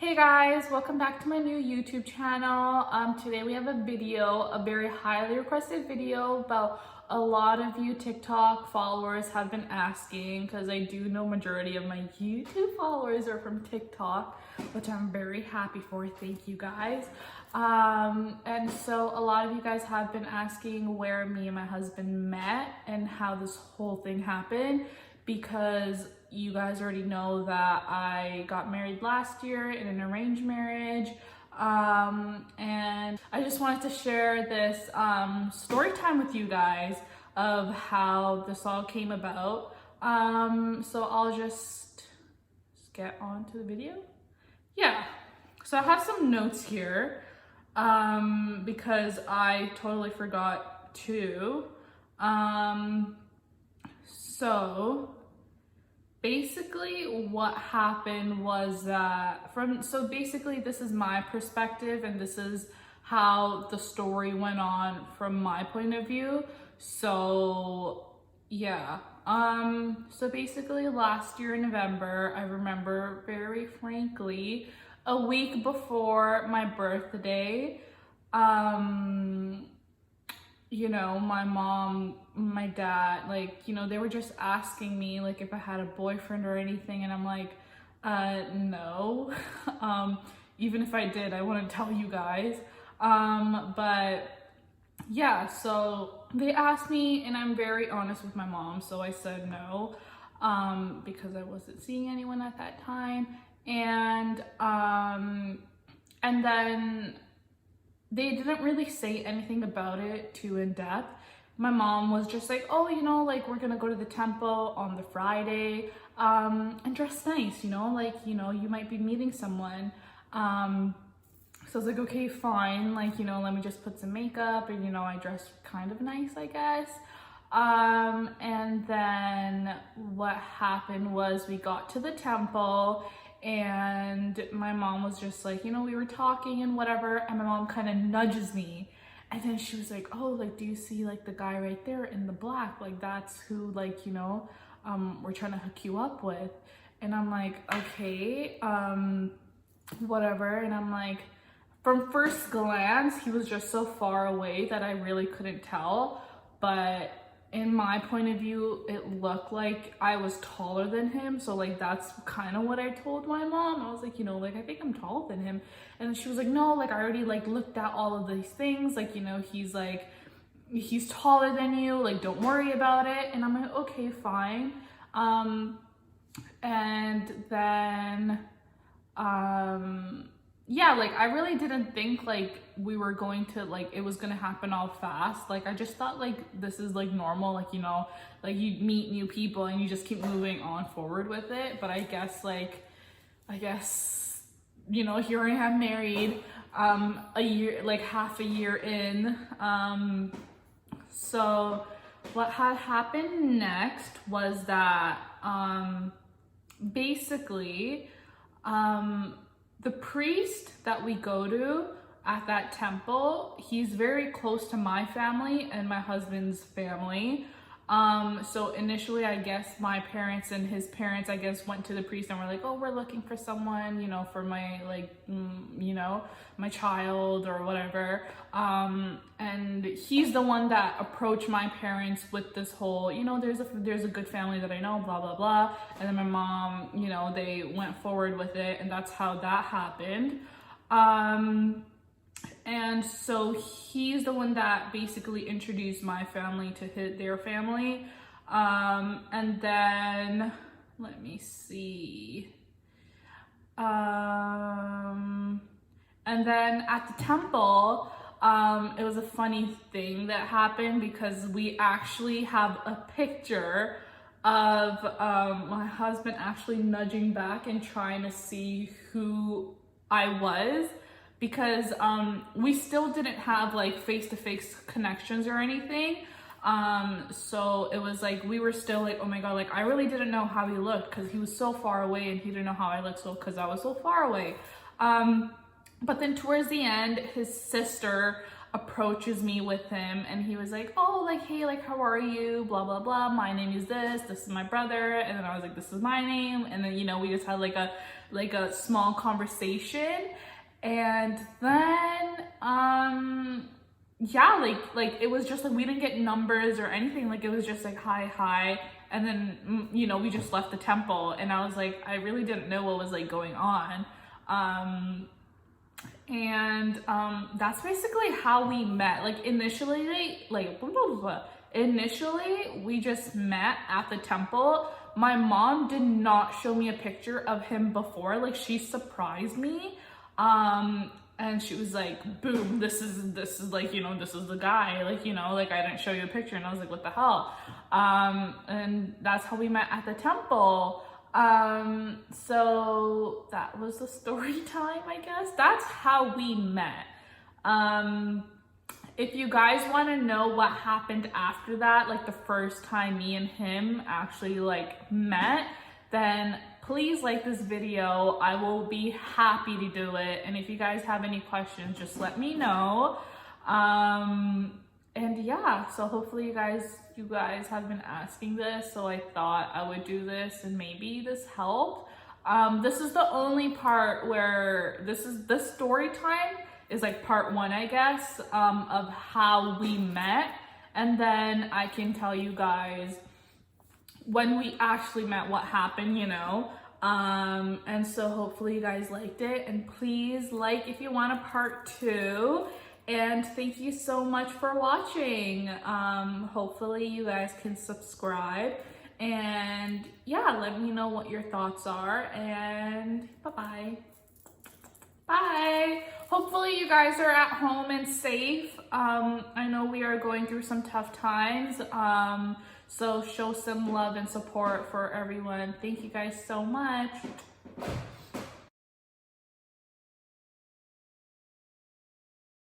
Hey guys, welcome back to my new YouTube channel. Today we have a video, a very highly requested video about a lot of you TikTok followers have been asking, because I do know majority of my YouTube followers are from TikTok, which I'm very happy for. Thank you guys. And so a lot of you guys have been asking where me and my husband met and how this whole thing happened, because you guys already know that I got married last year in an arranged marriage. And I just wanted to share this story time with you guys of how this all came about. So I'll just get on to the video. Yeah, so I have some notes here because I totally forgot to. So basically what happened was that so basically this is my perspective and this is how the story went on from my point of view. So yeah, so basically last year in November, I remember very frankly, a week before my birthday, you know, my mom, my dad, like, you know, they were just asking me like if I had a boyfriend or anything, and I'm like, no. Even if I did, I wouldn't tell you guys. But yeah, so they asked me and I'm very honest with my mom, so I said no, because I wasn't seeing anyone at that time. And then they didn't really say anything about it too in depth. My mom was just like, oh, you know, like we're gonna go to the temple on the Friday, and dress nice, you know, like, you know, you might be meeting someone. So I was like, okay, fine, like, you know, let me just put some makeup, and, you know, I dressed kind of nice, I guess. And then what happened was we got to the temple and my mom was just like, you know, we were talking and whatever, and my mom kind of nudges me, and then she was like, oh, like, do you see like the guy right there in the black, like that's who, like, you know, we're trying to hook you up with. And I'm like, okay, whatever. And I'm like, from first glance he was just so far away that I really couldn't tell, but in my point of view, it looked like I was taller than him. So like, that's kind of what I told my mom. I was like, you know, like, I think I'm taller than him. And she was like, no, like, I already like looked at all of these things. Like, you know, he's taller than you. Like, don't worry about it. And I'm like, okay, fine. And then, yeah, like, I really didn't think like we were going to, like, it was gonna happen all fast. Like, I just thought like this is like normal, like, you know, like you meet new people and you just keep moving on forward with it. But I guess, you know, here I am married, a year, like half a year in. So what had happened next was that, basically, the priest that we go to at that temple, he's very close to my family and my husband's family. So initially, I guess my parents and his parents, I guess, went to the priest and were like, oh, we're looking for someone, you know, for my, like, you know, my child or whatever. And he's the one that approached my parents with this whole, you know, there's a good family that I know, blah, blah, blah. And then my mom, you know, they went forward with it, and that's how that happened. And so he's the one that basically introduced my family to their family. And then, let me see. And then at the temple, it was a funny thing that happened, because we actually have a picture of my husband actually nudging back and trying to see who I was, because we still didn't have like face-to-face connections or anything. So it was like, we were still like, oh my God, like I really didn't know how he looked, because he was so far away, and he didn't know how I looked, so because I was so far away. But then towards the end, his sister approaches me with him, and he was like, oh, like, hey, like, how are you, blah blah blah, my name is this is my brother. And then I was like, this is my name. And then, you know, we just had like a like a small conversation. And then, yeah, like it was just like, we didn't get numbers or anything. Like, it was just like, hi. And then, you know, we just left the temple, and I was like, I really didn't know what was like going on. That's basically how we met. Like, initially, initially we just met at the temple. My mom did not show me a picture of him before. Like, she surprised me. And she was like, boom, this is like, you know, this is the guy, like, you know, like, I didn't show you a picture. And I was like, what the hell? And that's how we met at the temple. So that was the story time, I guess. That's how we met. If you guys want to know what happened after that, like the first time me and him actually like met, then please like this video. I will be happy to do it. And if you guys have any questions, just let me know. And yeah, so hopefully you guys have been asking this, so I thought I would do this and maybe this helped. This is the only part where this story time is like part 1, I guess, of how we met. And then I can tell you guys when we actually met, what happened, you know. And so hopefully you guys liked it, and please like if you want a part 2. And thank you so much for watching. Hopefully you guys can subscribe, and yeah, let me know what your thoughts are, and bye-bye. Bye. Hopefully you guys are at home and safe. I know we are going through some tough times. So show some love and support for everyone. Thank you guys so much.